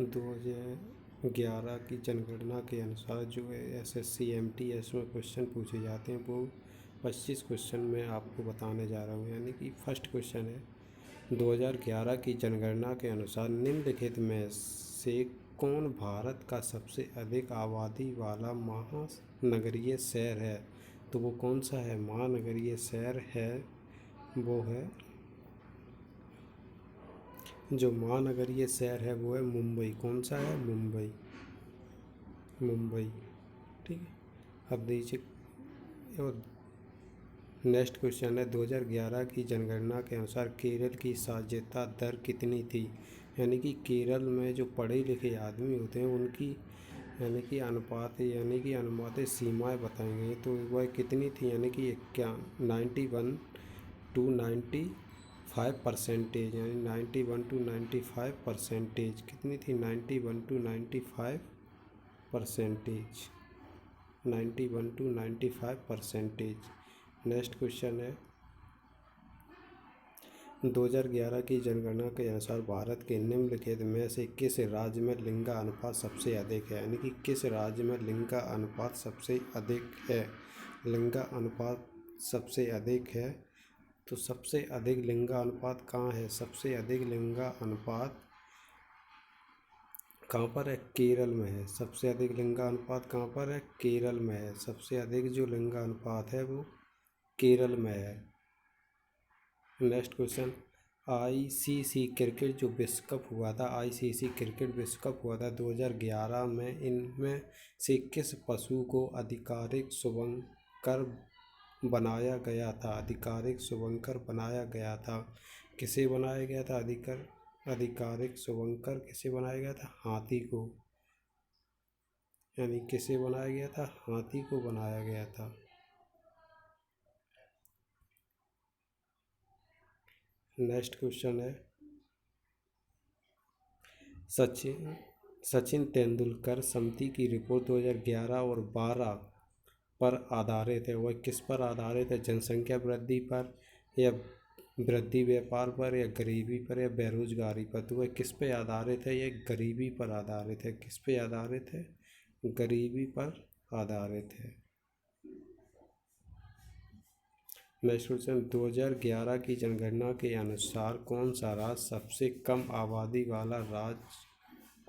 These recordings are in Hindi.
2011 की जनगणना के अनुसार जो है SSC MTS में क्वेश्चन पूछे जाते हैं वो 25 क्वेश्चन मैं आपको बताने जा रहा हूँ। यानी कि फर्स्ट क्वेश्चन है, 2011 की जनगणना के अनुसार निम्नलिखित में से कौन भारत का सबसे अधिक आबादी वाला महानगरीय शहर है? तो वो कौन सा है महानगरीय शहर है? वो है जो महानगरीय शहर है वो है मुंबई। कौन सा है? मुंबई। मुंबई, ठीक है। अब देखिए, और नेक्स्ट क्वेश्चन है, 2011 की जनगणना के अनुसार केरल की साक्षरता दर कितनी थी? यानी कि केरल में जो पढ़े लिखे आदमी होते हैं उनकी यानी कि अनुपात सीमाएँ बताई गई, तो वह कितनी थी? यानी कि 91 टू 95%, यानी 91 टू 95%। कितनी थी? 91 टू 95%। 91 टू 95%। नेक्स्ट क्वेश्चन है, 2011 की जनगणना के अनुसार भारत के निम्नलिखित में से किस राज्य में लिंग अनुपात सबसे अधिक है? यानी कि किस राज्य में लिंग अनुपात सबसे अधिक है? लिंग अनुपात सबसे अधिक है, तो सबसे अधिक लिंग अनुपात कहाँ है? सबसे अधिक लिंग अनुपात कहाँ पर है? केरल में है। सबसे अधिक लिंग अनुपात कहाँ पर है? केरल में है। सबसे अधिक जो लिंग अनुपात है वो केरल में है। नेक्स्ट क्वेश्चन, आईसीसी क्रिकेट जो विश्व कप हुआ था, आईसीसी क्रिकेट विश्व कप हुआ था 2011 में, इनमें से किस पशु को आधिकारिक शुभंकर बनाया गया था? आधिकारिक शुभंकर बनाया गया था। किसे बनाया गया था? आधिकारिक शुभंकर किसे बनाया गया था? हाथी को। यानी किसे बनाया गया था? हाथी को बनाया गया था। नेक्स्ट क्वेश्चन है, सचिन तेंदुलकर समिति की रिपोर्ट 2011 और 12 पर आधारित है। वह किस पर आधारित है? जनसंख्या वृद्धि पर, या वृद्धि व्यापार पर, या गरीबी पर, या बेरोजगारी पर? तो वह किस पे आधारित है? ये गरीबी पर आधारित है। किस पे आधारित है? गरीबी पर आधारित है। नेक्स्ट क्वेश्चन, 2011 की जनगणना के अनुसार कौन सा राज्य सबसे कम आबादी वाला राज्य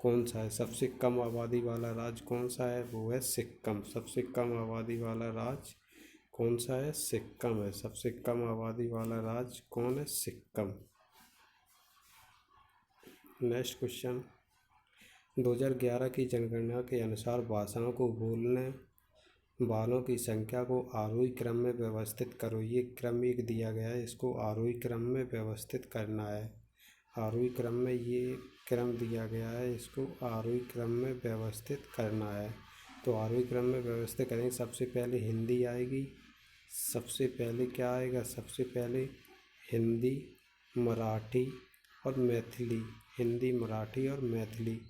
कौन सा है? सबसे कम आबादी वाला राज्य कौन सा है? वो है सिक्किम। सबसे कम आबादी वाला राज्य कौन सा है? सिक्किम है। सबसे कम आबादी वाला राज्य कौन है? सिक्किम। नेक्स्ट क्वेश्चन, 2011 की जनगणना के अनुसार भाषाओं को बोलने वालों की संख्या को आरोही क्रम में व्यवस्थित करो। ये क्रम एक दिया गया है, इसको आरोही क्रम में व्यवस्थित करना है। आरोही क्रम में ये क्रम दिया गया है, इसको आरोही क्रम में व्यवस्थित करना है। तो आरोही क्रम में व्यवस्थित करेंगे, सबसे पहले हिंदी आएगी। सबसे पहले क्या आएगा? सबसे पहले हिंदी, मराठी और मैथिली। हिंदी, मराठी और मैथिली।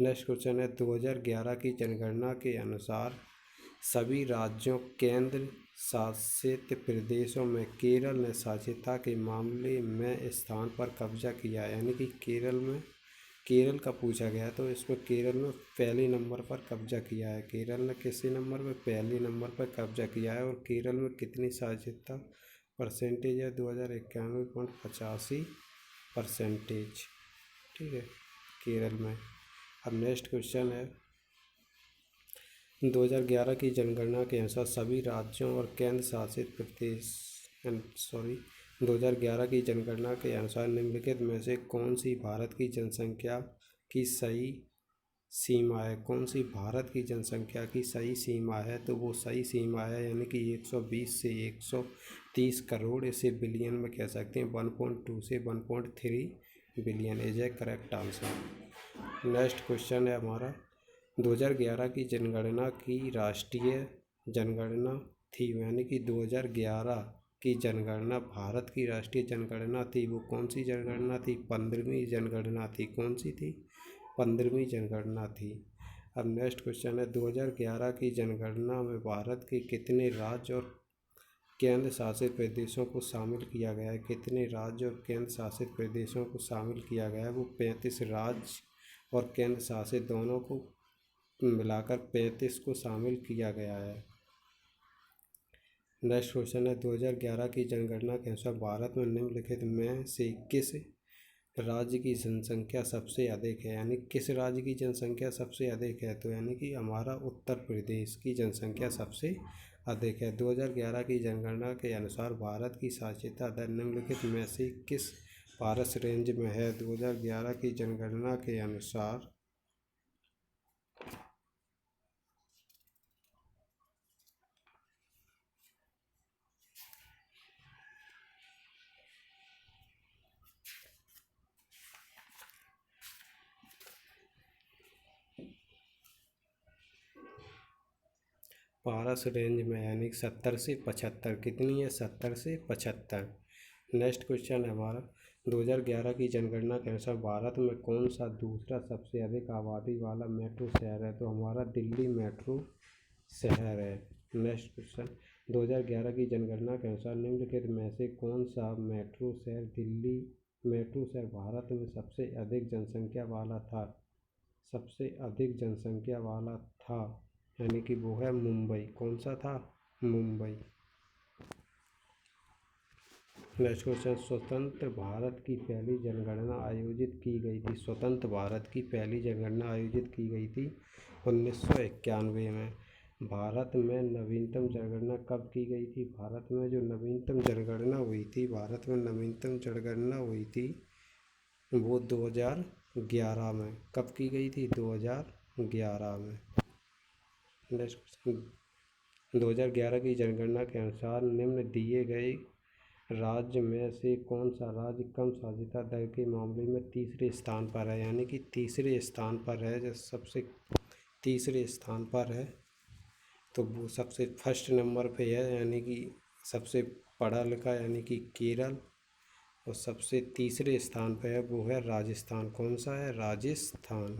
नेक्स्ट क्वेश्चन है, 2011 की जनगणना के अनुसार सभी राज्यों केंद्र शासित प्रदेशों में केरल ने साक्षरता के मामले में स्थान पर कब्जा किया है। यानी कि केरल का पूछा गया, तो इसमें केरल में पहले नंबर पर कब्जा किया है। केरल ने किसी नंबर में? पहले नंबर पर कब्जा किया है। और केरल में कितनी साक्षरता परसेंटेज है? 2091.85%। ठीक है, केरल में। अब नेक्स्ट क्वेश्चन है, 2011 की जनगणना के अनुसार सभी राज्यों और केंद्र शासित प्रदेश 2011 की जनगणना के अनुसार निम्नलिखित में से कौन सी भारत की जनसंख्या की सही सीमा है? कौन सी भारत की जनसंख्या की सही सीमा है? तो वो सही सीमा है, यानी कि 120 से 130 करोड़। इसे बिलियन में कह सकते हैं। 1.2 से 1.3 billion is A correct answer. Next question है हमारा, 2011 की जनगणना की राष्ट्रीय जनगणना थी, यानी कि 2011 की जनगणना भारत की राष्ट्रीय जनगणना थी, वो कौन सी जनगणना थी? 15वीं जनगणना थी। कौन सी थी? 15वीं जनगणना थी। अब नेक्स्ट क्वेश्चन है, 2011 की जनगणना में भारत के कितने राज्य और केंद्र शासित प्रदेशों को शामिल किया गया है? कितने राज्य और केंद्र शासित प्रदेशों को शामिल किया गया है? वो 35 राज्य और केंद्र शासित दोनों को मिलाकर 35 को शामिल किया गया है। नेक्स्ट क्वेश्चन है 2011 की जनगणना के अनुसार भारत में निम्नलिखित में से किस राज्य की जनसंख्या सबसे अधिक है, यानी किस राज्य की जनसंख्या सबसे अधिक है, तो यानी कि हमारा उत्तर प्रदेश की जनसंख्या सबसे अधिक है। 2011 की जनगणना के अनुसार भारत की साक्षरता दर निम्नलिखित में से किस भारत रेंज में है। 2011 की जनगणना के अनुसार पारस रेंज में, यानी 70 से 75। कितनी है? 70 से 75। नेक्स्ट क्वेश्चन है हमारा 2011 की जनगणना के अनुसार भारत में कौन सा दूसरा सबसे अधिक आबादी वाला मेट्रो शहर है, तो हमारा दिल्ली मेट्रो शहर है। नेक्स्ट क्वेश्चन 2011 की जनगणना के अनुसार निम्नलिखित में से कौन सा मेट्रो शहर दिल्ली मेट्रो शहर भारत में सबसे अधिक जनसंख्या वाला था, सबसे अधिक जनसंख्या वाला था, यानी कि वो है मुंबई। कौन सा था? मुंबई। नेक्स्ट क्वेश्चन स्वतंत्र भारत की पहली जनगणना आयोजित की गई थी। स्वतंत्र भारत की पहली जनगणना आयोजित की गई थी 1991 में। भारत में नवीनतम जनगणना कब की गई थी? भारत में जो नवीनतम जनगणना हुई थी, भारत में नवीनतम जनगणना हुई थी वो 2011 में। कब की गई थी? 2011 में। नेक्स्ट क्वेश्चन 2011 की जनगणना के अनुसार निम्न दिए गए राज्य में से कौन सा राज्य कम साक्षरता दर के मामले में तीसरे स्थान पर है, यानी कि तीसरे स्थान पर है, जो सबसे तीसरे स्थान पर है, तो वो सबसे फर्स्ट नंबर पे है, यानी कि सबसे पढ़ा लिखा, यानी कि केरल। और सबसे तीसरे स्थान पे है वो है राजस्थान। कौन सा है? राजस्थान।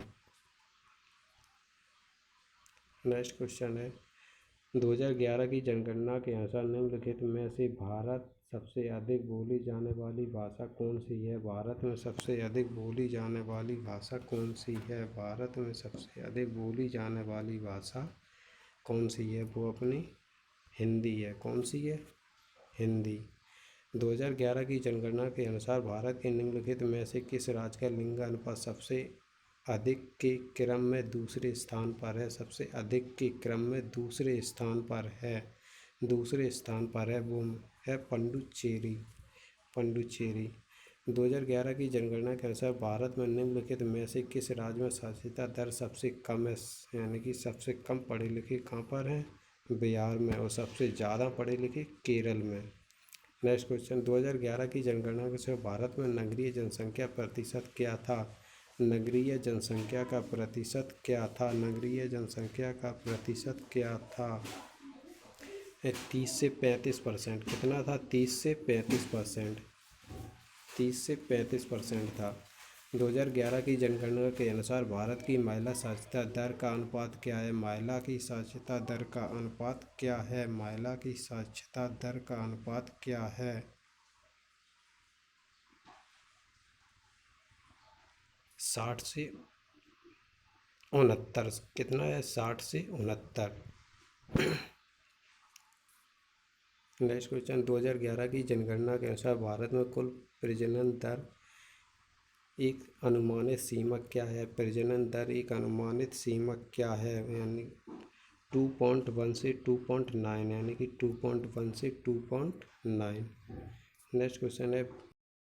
नेक्स्ट क्वेश्चन है 2011 की जनगणना के अनुसार निम्नलिखित में से भारत सबसे अधिक बोली जाने वाली भाषा कौन सी है। भारत में सबसे अधिक बोली जाने वाली भाषा कौन सी है? भारत में सबसे अधिक बोली जाने वाली भाषा कौन सी है? वो अपनी हिंदी है। कौन सी है? हिंदी। 2011 की जनगणना के अनुसार भारत के निम्नलिखित में से किस राज्य का लिंग अनुपात सबसे अधिक के क्रम में दूसरे स्थान पर है? सबसे अधिक के क्रम में दूसरे स्थान पर है, दूसरे स्थान पर है, वो है पुडुचेरी। पुडुचेरी। 2011 की जनगणना के अनुसार भारत में निम्नलिखित में से किस राज्य में साक्षरता दर सबसे कम है, यानी कि सबसे कम पढ़े लिखे कहाँ पर हैं? बिहार में। और सबसे ज़्यादा पढ़े लिखे केरल में। नेक्स्ट क्वेश्चन 2011 की जनगणना के अनुसार भारत में नगरीय जनसंख्या प्रतिशत क्या था? नगरीय जनसंख्या का प्रतिशत क्या था? नगरीय जनसंख्या का प्रतिशत क्या था? 30 से 35%। कितना था? 30 से 35%। 30 से 35% था। 2011 की जनगणना के अनुसार भारत की महिला साक्षरता दर का अनुपात क्या है? महिला की साक्षरता दर का अनुपात क्या है? महिला की साक्षरता दर का अनुपात क्या है? 60 से 69। कितना है? 60 से 69। नेक्स्ट क्वेश्चन 2011 की जनगणना के अनुसार भारत में कुल प्रजनन दर एक अनुमानित सीमा क्या है? प्रजनन दर एक अनुमानित सीमा क्या है? यानी 2.1 से 2.9, यानी कि 2.1 से 2.9। नेक्स्ट क्वेश्चन है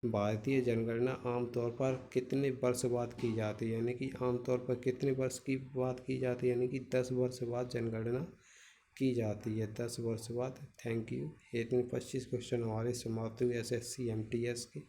भारतीय जनगणना आमतौर पर कितने वर्ष बाद की जाती है? यानी कि आमतौर पर कितने वर्ष की बात की जाती है? यानी कि 10 वर्ष बाद जनगणना की जाती है, 10 वर्ष बाद। Thank you. इतने 25 क्वेश्चन हमारे समाप्त हुए SSC MTS के।